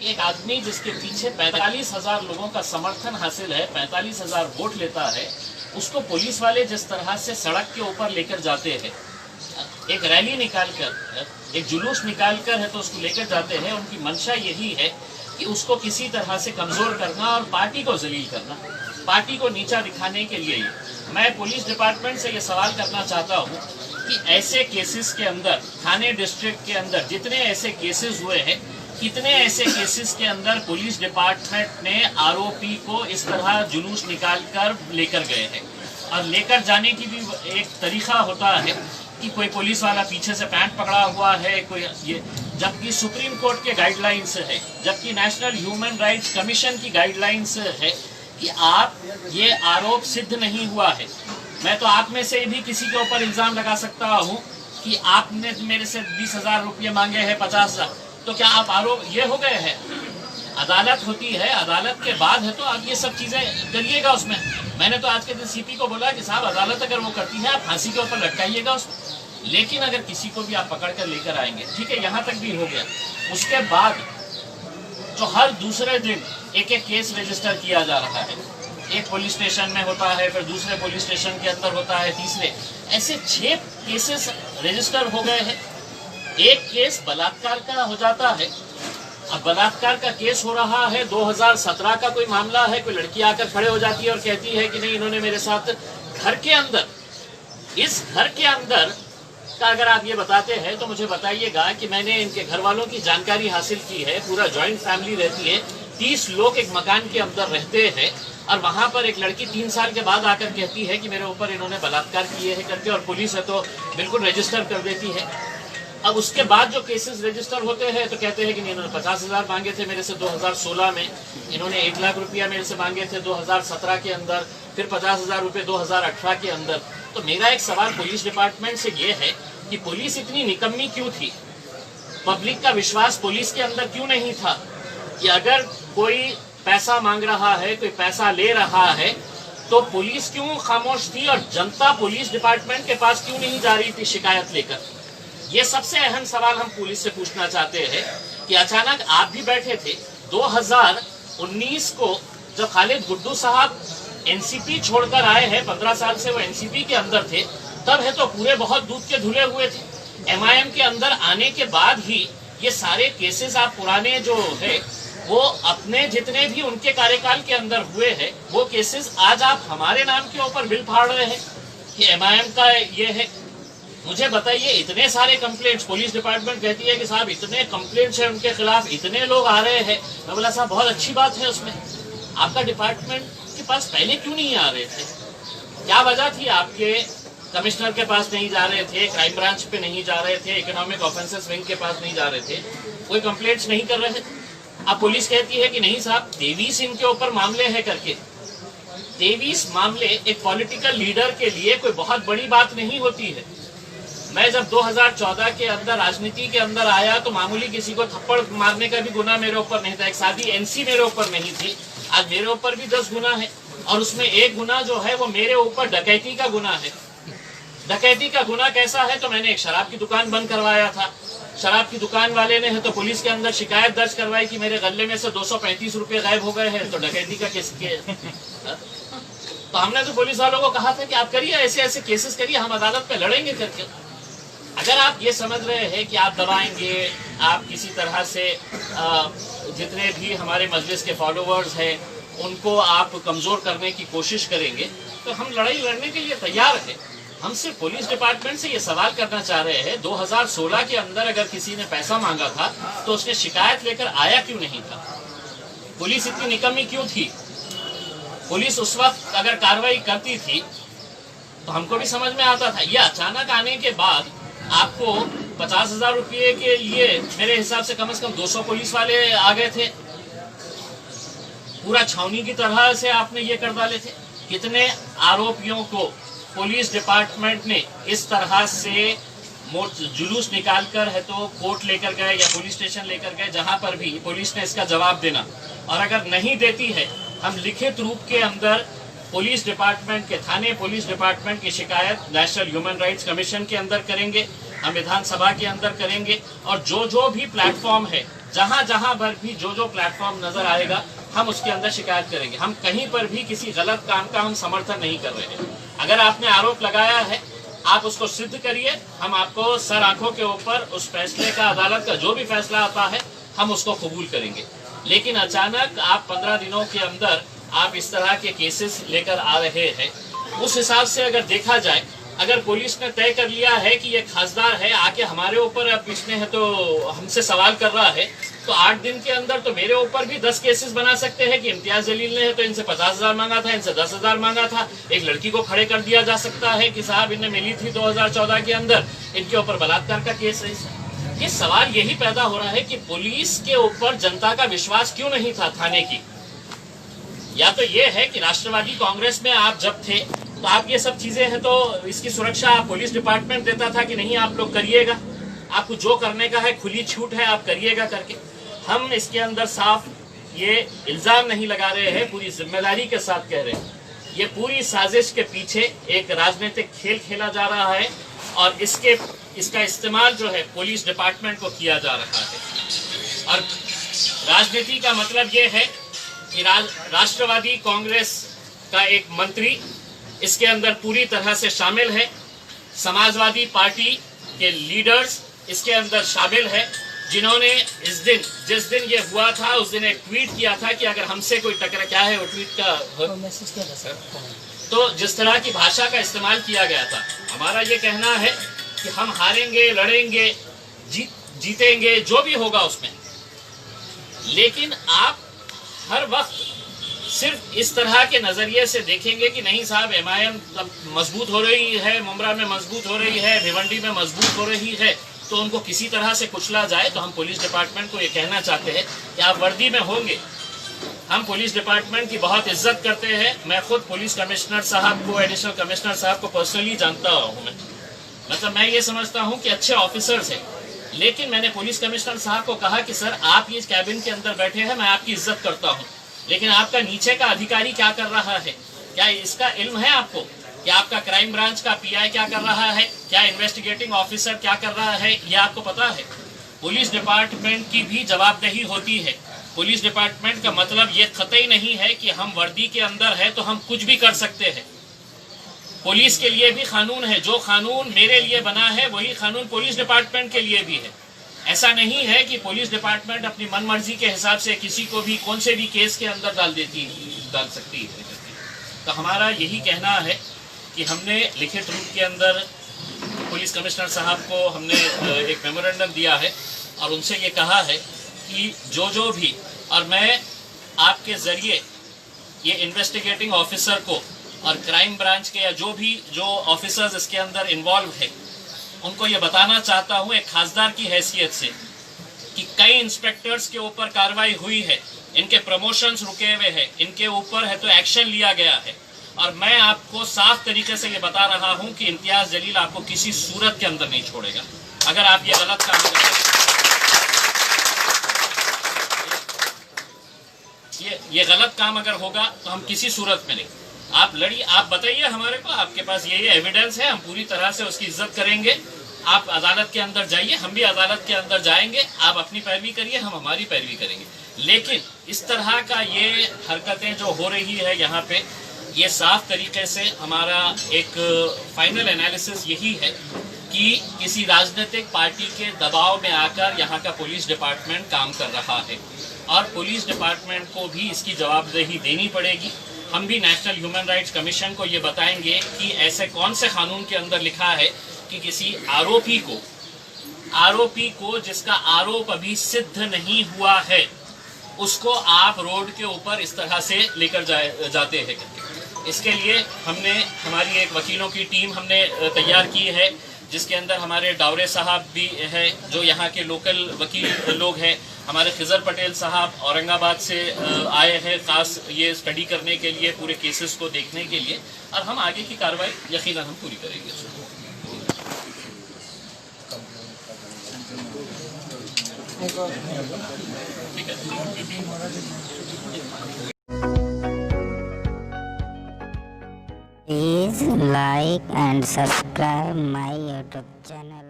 एक आदमी जिसके पीछे 45,000 लोगों का समर्थन हासिल है, 45,000 वोट लेता है, उसको पुलिस वाले जिस तरह से सड़क के ऊपर लेकर जाते हैं, एक रैली निकालकर, एक जुलूस निकालकर है तो उसको लेकर जाते हैं। उनकी मंशा यही है कि उसको किसी तरह से कमजोर करना और पार्टी को जलील करना, पार्टी को नीचा दिखाने के लिए। मैं पुलिस डिपार्टमेंट से ये सवाल करना चाहता हूँ कि ऐसे केसेस के अंदर, थाने डिस्ट्रिक्ट के अंदर जितने ऐसे केसेस हुए हैं, कितने ऐसे केसेस के अंदर पुलिस डिपार्टमेंट ने आरोपी को इस तरह जुलूस निकाल कर लेकर गए हैं। और लेकर जाने की भी एक तरीका होता है कि कोई पुलिस वाला पीछे से पैंट पकड़ा हुआ है, कोई ये, जबकि सुप्रीम कोर्ट के गाइडलाइंस है, जबकि नेशनल ह्यूमन राइट्स कमीशन की गाइडलाइंस है कि आप ये आरोप सिद्ध नहीं हुआ है। मैं तो आप में से भी किसी के ऊपर इल्जाम लगा सकता हूँ कि आपने मेरे से 20,000 रुपये मांगे हैं, 50,000, तो क्या आप आरोप ये हो गए हैं? अदालत होती है, अदालत के बाद है तो आप ये सब चीजें करिएगा उसमें। मैंने तो आज के दिन सीपी को बोला कि साहब अदालत अगर वो करती है आप फांसी के ऊपर लटकाइएगा उसमें, लेकिन अगर किसी को भी आप पकड़ कर लेकर आएंगे, ठीक है, यहाँ तक भी हो गया। उसके बाद जो हर दूसरे दिन एक एक केस रजिस्टर किया जा रहा है, एक पुलिस स्टेशन में होता है, फिर दूसरे पुलिस स्टेशन के अंदर होता है, तीसरे, ऐसे 6 केसेस रजिस्टर हो गए हैं। एक केस बलात्कार का हो जाता है। अब बलात्कार का केस हो रहा है, 2017 का कोई मामला है, कोई लड़की आकर खड़े हो जाती है और कहती है कि नहीं, इन्होंने मेरे साथ घर के अंदर, इस घर के अंदर का अगर आप ये बताते हैं तो मुझे बताइएगा कि मैंने इनके घर वालों की जानकारी हासिल की है। पूरा जॉइंट फैमिली रहती है, 30 लोग एक मकान के अंदर रहते हैं, और वहां पर एक लड़की 3 साल के बाद आकर कहती है कि मेरे ऊपर इन्होंने बलात्कार किए हैं करके, और पुलिस है तो बिल्कुल रजिस्टर कर देती है। अब उसके बाद जो केसेस रजिस्टर होते हैं तो कहते हैं कि नहीं, इन्होंने 50,000 मांगे थे मेरे से 2016 में, इन्होंने 1 लाख रुपया मेरे से मांगे थे 2017 के अंदर, फिर 50,000 रुपये 2018 के अंदर। तो मेरा एक सवाल पुलिस डिपार्टमेंट से ये है कि पुलिस इतनी निकम्मी क्यों थी? पब्लिक का विश्वास पुलिस के अंदर क्यों नहीं था कि अगर कोई पैसा मांग रहा है, कोई पैसा ले रहा है, तो पुलिस क्यों खामोश थी और जनता पुलिस डिपार्टमेंट के पास क्यों नहीं जा रही थी शिकायत लेकर? ये सबसे अहम सवाल हम पुलिस से पूछना चाहते हैं कि अचानक आप भी बैठे थे 2019 को, जब खालिद गुड्डू साहब एनसीपी छोड़कर आए हैं, 15 साल से वो एनसीपी के अंदर थे, तब है तो पूरे बहुत दूध के धुले हुए थे। एमआईएम के अंदर आने के बाद ही ये सारे केसेस आप पुराने जो है वो अपने जितने भी उनके कार्यकाल के अंदर हुए हैं, वो केसेस आज आप हमारे नाम के ऊपर बिल फाड़ रहे हैं कि एमआईएम का ये है। मुझे बताइए, इतने सारे कंप्लेंट्स, पुलिस डिपार्टमेंट कहती है कि साहब इतने कंप्लेंट्स हैं उनके खिलाफ, इतने लोग आ रहे हैं। मैं बोला साहब बहुत अच्छी बात है, उसमें आपका डिपार्टमेंट के पास पहले क्यों नहीं आ रहे थे? क्या वजह थी? आपके कमिश्नर के पास नहीं जा रहे थे, क्राइम ब्रांच पे नहीं जा रहे थे, इकोनॉमिक ऑफेंसेस विंग के पास नहीं जा रहे थे, कोई कंप्लेंट्स नहीं कर रहे थे। अब पुलिस कहती है कि नहीं साहब 23 इनके ऊपर मामले हैं करके। 23 मामले एक पॉलिटिकल लीडर के लिए कोई बहुत बड़ी बात नहीं होती है। मैं जब 2014 के अंदर राजनीति के अंदर आया तो मामूली किसी को थप्पड़ मारने का भी गुनाह मेरे ऊपर नहीं था, एक सादी एनसी मेरे ऊपर नहीं थी। आज मेरे ऊपर भी 10 गुना है, और उसमें एक गुना जो है वो मेरे ऊपर डकैती का गुना है। डकैती का गुना कैसा है? तो मैंने एक शराब की दुकान बंद करवाया था। शराब की दुकान वाले ने है तो पुलिस के अंदर शिकायत दर्ज करवाई कि मेरे गले में से 235 रुपये गायब हो गए हैं, तो डकैती का केस तो हमने तो पुलिस वालों को कहा था कि आप करिए, ऐसे ऐसे केसेस करिए, हम अदालत पे लड़ेंगे करके। अगर आप ये समझ रहे हैं कि आप दबाएंगे, आप किसी तरह से जितने भी हमारे मजलिस के फॉलोअर्स हैं उनको आप कमज़ोर करने की कोशिश करेंगे, तो हम लड़ाई लड़ने के लिए तैयार हैं। हम सिर्फ पुलिस डिपार्टमेंट से ये सवाल करना चाह रहे हैं, 2016 के अंदर अगर किसी ने पैसा मांगा था तो उसने शिकायत लेकर आया क्यों नहीं था? पुलिस इतनी निकम्मी क्यों थी? पुलिस उस वक्त अगर कार्रवाई करती थी तो हमको भी समझ में आता था। ये अचानक आने के बाद आपको 50,000 रुपये के लिए मेरे हिसाब से कम 200 पुलिस वाले आ गए थे, पूरा छावनी की तरह से आपने ये कर डाले थे। कितने आरोपियों को पुलिस डिपार्टमेंट ने इस तरह से जुलूस निकालकर है तो कोर्ट लेकर गए या पुलिस स्टेशन लेकर गए, जहां पर भी पुलिस ने इसका जवाब देना, और अगर नहीं देती है हम लिखित रूप के अंदर पुलिस डिपार्टमेंट के, थाने पुलिस डिपार्टमेंट की शिकायत नेशनल ह्यूमन राइट्स कमीशन के अंदर करेंगे, हम विधानसभा के अंदर करेंगे, और जो जो भी प्लेटफॉर्म है जहां जहां पर भी जो प्लेटफॉर्म नजर आएगा हम उसके अंदर शिकायत करेंगे। हम कहीं पर भी किसी गलत काम का हम समर्थन नहीं कर रहे हैं। अगर आपने आरोप लगाया है आप उसको सिद्ध करिए, हम आपको सर आंखों के ऊपर उस फैसले का, अदालत का जो भी फैसला आता है हम उसको कबूल करेंगे। लेकिन अचानक आप 15 दिनों के अंदर आप इस तरह के केसेस लेकर आ रहे हैं, उस हिसाब से अगर देखा जाए, अगर पुलिस ने तय कर लिया है कि ये खासदार है आके हमारे ऊपर अब इसने है तो हमसे सवाल कर रहा है, तो 8 दिन के अंदर तो मेरे ऊपर भी 10 केसेस बना सकते हैं कि इम्तियाज जलील ने है तो इनसे 50,000 मांगा था, इनसे 10,000 मांगा था। एक लड़की को खड़े कर दिया जा सकता है कि साहब इन्हें मिली थी 2014 के अंदर, इनके ऊपर बलात्कार का केस है। ये सवाल यही पैदा हो रहा है कि पुलिस के ऊपर जनता का विश्वास क्यों नहीं था थाने की। या तो ये है कि राष्ट्रवादी कांग्रेस में आप जब थे तो आप ये सब चीजें हैं तो इसकी सुरक्षा पुलिस डिपार्टमेंट देता था कि नहीं आप लोग करिएगा, आपको जो करने का है खुली छूट है आप करिएगा करके। हम इसके अंदर साफ ये इल्जाम नहीं लगा रहे हैं, पूरी जिम्मेदारी के साथ कह रहे हैं ये पूरी साजिश के पीछे एक राजनीतिक खेल खेला जा रहा है और इसका इस्तेमाल जो है पुलिस डिपार्टमेंट को किया जा रहा है। और राजनीति का मतलब ये है कि राष्ट्रवादी कांग्रेस का एक मंत्री इसके अंदर पूरी तरह से शामिल है, समाजवादी पार्टी के लीडर्स इसके अंदर शामिल है, जिन्होंने जिस दिन ये हुआ था उस दिन एक ट्वीट किया था कि अगर हमसे कोई टकरा, क्या है वो ट्वीट का मैसेज किया था सर, तो जिस तरह की भाषा का इस्तेमाल किया गया था, हमारा ये कहना है कि हम हारेंगे, लड़ेंगे, जीतेंगे, जो भी होगा उसमें, लेकिन आप हर वक्त सिर्फ इस तरह के नजरिए से देखेंगे कि नहीं साहब MIM मजबूत हो रही है, मुमरा में मजबूत हो रही है, भिवंडी में मजबूत हो रही है, तो उनको किसी तरह से कुचला जाए। तो हम पुलिस डिपार्टमेंट को ये कहना चाहते हैं कि आप वर्दी में होंगे, हम पुलिस डिपार्टमेंट की बहुत इज्जत करते हैं। मैं खुद पुलिस कमिश्नर साहब को, एडिशनल कमिश्नर साहब को पर्सनली जानता हूँ। मतलब मैं ये समझता हूँ कि अच्छे ऑफिसर्स हैं, लेकिन मैंने पुलिस कमिश्नर साहब को कहा कि सर आप ये कैबिन के अंदर बैठे हैं, मैं आपकी इज्जत करता हूँ, लेकिन आपका नीचे का अधिकारी क्या कर रहा है, क्या इसका इल्म है आपको? क्या आपका क्राइम ब्रांच का PI क्या कर रहा है, क्या इन्वेस्टिगेटिंग ऑफिसर क्या कर रहा है, ये आपको पता है? पुलिस डिपार्टमेंट की भी जवाबदेही होती है। पुलिस डिपार्टमेंट का मतलब ये कतई नहीं है कि हम वर्दी के अंदर है तो हम कुछ भी कर सकते हैं। पुलिस के लिए भी कानून है, जो कानून मेरे लिए बना है वही कानून पुलिस डिपार्टमेंट के लिए भी है। ऐसा नहीं है कि पुलिस डिपार्टमेंट अपनी मनमर्जी के हिसाब से किसी को भी कौन से भी केस के अंदर डाल सकती है। तो हमारा यही कहना है कि हमने लिखित रूप के अंदर पुलिस कमिश्नर साहब को हमने एक मेमोरेंडम दिया है और उनसे ये कहा है कि जो भी, और मैं आपके ज़रिए ये इन्वेस्टिगेटिंग ऑफिसर को और क्राइम ब्रांच के या जो ऑफिसर्स इसके अंदर इन्वॉल्व है उनको ये बताना चाहता हूँ एक खासदार की हैसियत से कि कई इंस्पेक्टर्स के ऊपर कार्रवाई हुई है, इनके प्रमोशंस रुके हुए हैं, इनके ऊपर है तो एक्शन लिया गया है। और मैं आपको साफ तरीके से ये बता रहा हूँ कि इम्तियाज जलील आपको किसी सूरत के अंदर नहीं छोड़ेगा अगर आप ये गलत काम करें। ये गलत काम अगर होगा तो हम किसी सूरत में नहीं। आप लड़िए, आप बताइए हमारे को, आपके पास ये एविडेंस है, हम पूरी तरह से उसकी इज्जत करेंगे। आप अदालत के अंदर जाइए, हम भी अदालत के अंदर जाएंगे, आप अपनी पैरवी करिए, हम हमारी पैरवी करेंगे। लेकिन इस तरह का ये हरकतें जो हो रही है यहाँ पे, ये साफ तरीके से हमारा एक फाइनल एनालिसिस यही है कि किसी राजनीतिक पार्टी के दबाव में आकर यहाँ का पुलिस डिपार्टमेंट काम कर रहा है और पुलिस डिपार्टमेंट को भी इसकी जवाबदेही देनी पड़ेगी। हम भी नेशनल ह्यूमन राइट्स कमीशन को ये बताएंगे कि ऐसे कौन से कानून के अंदर लिखा है कि किसी आरोपी को जिसका आरोप अभी सिद्ध नहीं हुआ है उसको आप रोड के ऊपर इस तरह से लेकर जाते हैं। इसके लिए हमने हमारी एक वकीलों की टीम हमने तैयार की है, जिसके अंदर हमारे डावरे साहब भी है जो यहाँ के लोकल वकील लोग हैं, हमारे खिजर पटेल साहब औरंगाबाद से आए हैं खास ये स्टडी करने के लिए, पूरे केसेस को देखने के लिए, और हम आगे की कार्रवाई यकीनन हम पूरी करेंगे। ठीक है। Please like and subscribe my YouTube channel.